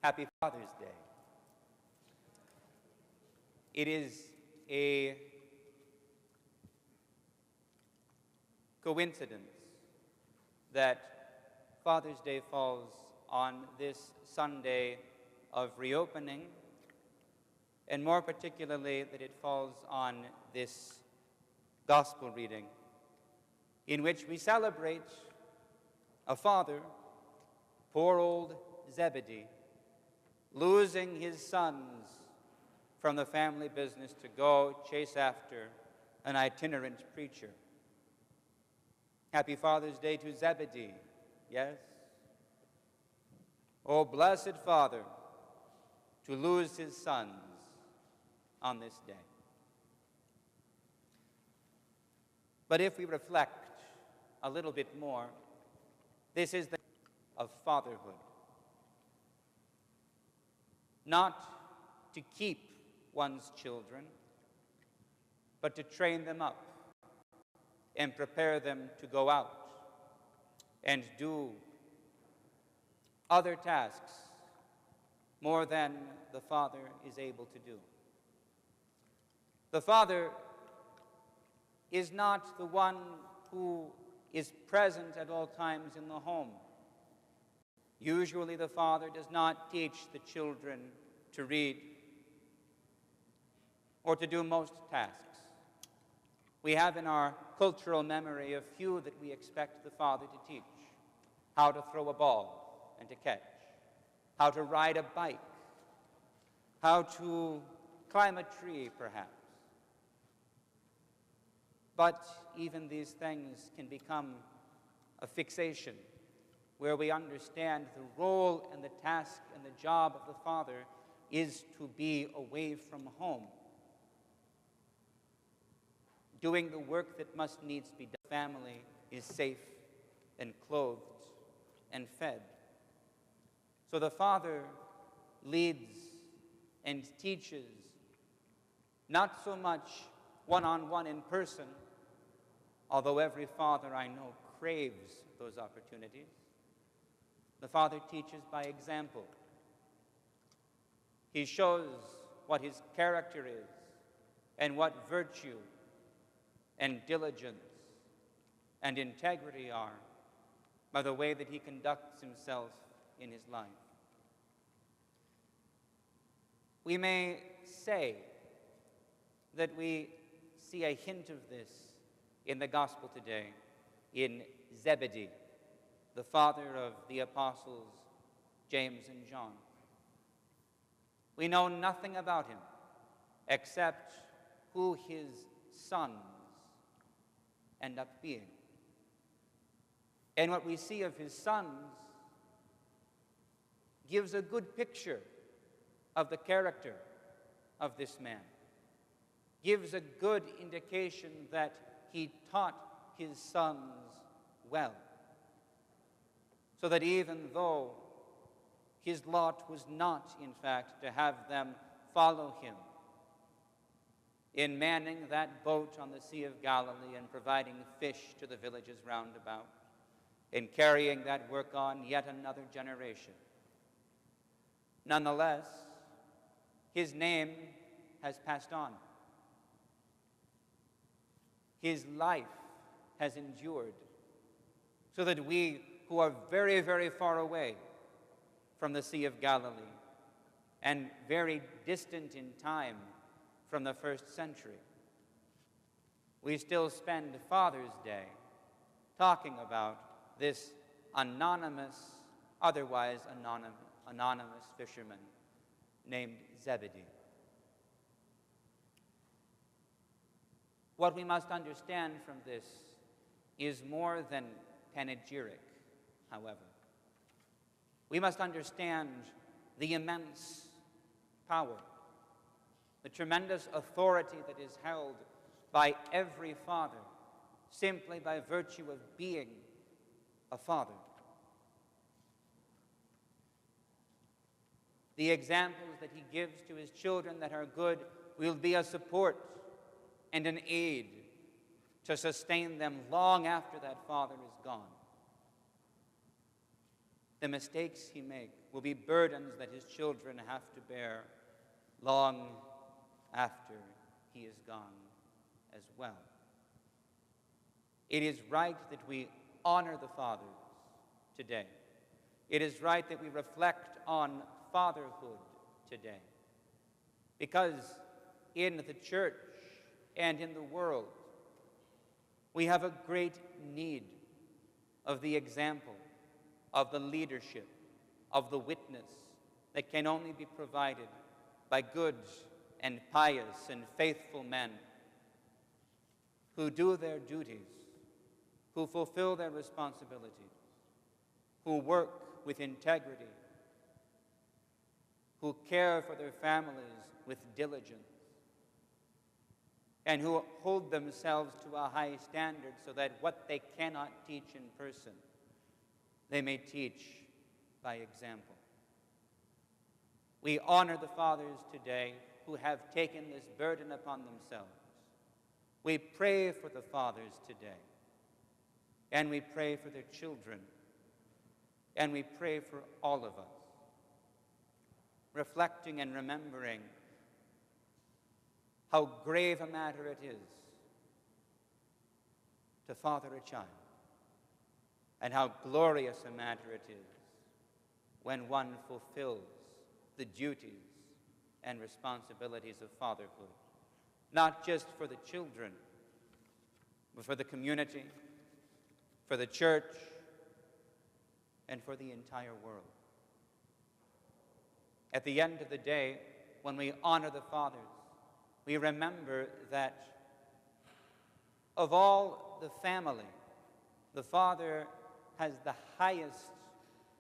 Happy Father's Day. It is a coincidence that Father's Day falls on this Sunday of reopening, and more particularly that it falls on this gospel reading in which we celebrate a father, poor old Zebedee, losing his sons from the family business to go chase after an itinerant preacher. Happy Father's Day to Zebedee, yes? Oh, blessed Father, to lose his sons on this day. But if we reflect a little bit more, this is the of fatherhood. Not to keep one's children, but to train them up and prepare them to go out and do other tasks more than the father is able to do. The father is not the one who is present at all times in the home. Usually the father does not teach the children to read or to do most tasks. We have in our cultural memory a few that we expect the father to teach: how to throw a ball and to catch, how to ride a bike, how to climb a tree, perhaps. But even these things can become a fixation where we understand the role and the task and the job of the father is to be away from home, doing the work that must needs be done. The family is safe and clothed and fed. So the father leads and teaches, not so much one-on-one in person, although every father I know craves those opportunities. The father teaches by example. He shows what his character is and what virtue and diligence and integrity are by the way that he conducts himself in his life. We may say that we see a hint of this in the gospel today in Zebedee, the father of the apostles James and John. We know nothing about him except who his sons end up being. And what we see of his sons gives a good picture of the character of this man, gives a good indication that he taught his sons well, so that even though his lot was not, in fact, to have them follow him in manning that boat on the Sea of Galilee and providing fish to the villages round about, in carrying that work on yet another generation, nonetheless, his name has passed on. His life has endured, so that we who are very, very far away from the Sea of Galilee and very distant in time from the first century, we still spend Father's Day talking about this otherwise anonymous fisherman named Zebedee. What we must understand from this is more than panegyric, however. We must understand the immense power, the tremendous authority that is held by every father simply by virtue of being a father. The examples that he gives to his children that are good will be a support and an aid to sustain them long after that father is gone. The mistakes he makes will be burdens that his children have to bear long after he is gone as well. It is right that we honor the fathers today. It is right that we reflect on fatherhood today. Because in the church and in the world, we have a great need of the example, of the leadership, of the witness that can only be provided by good and pious and faithful men who do their duties, who fulfill their responsibilities, who work with integrity, who care for their families with diligence, and who hold themselves to a high standard so that what they cannot teach in person, they may teach by example. We honor the fathers today who have taken this burden upon themselves. We pray for the fathers today, and we pray for their children, and we pray for all of us, reflecting and remembering how grave a matter it is to father a child, and how glorious a matter it is when one fulfills the duties and responsibilities of fatherhood, not just for the children, but for the community, for the church, and for the entire world. At the end of the day, when we honor the fathers, we remember that of all the family, the father has the highest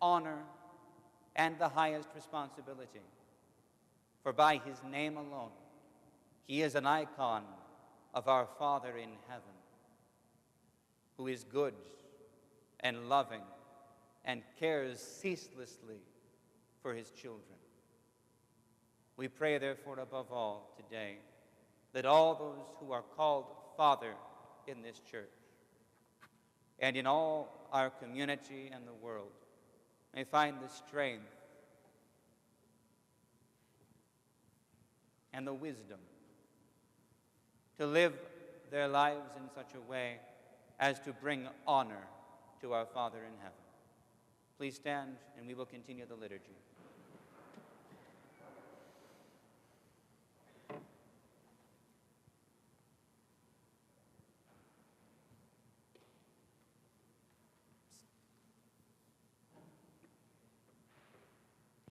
honor and the highest responsibility. For by his name alone, he is an icon of our Father in heaven, who is good and loving and cares ceaselessly for his children. We pray, therefore, above all today, that all those who are called Father in this church and in all our community and the world may find the strength and the wisdom to live their lives in such a way as to bring honor to our Father in heaven. Please stand, and we will continue the liturgy.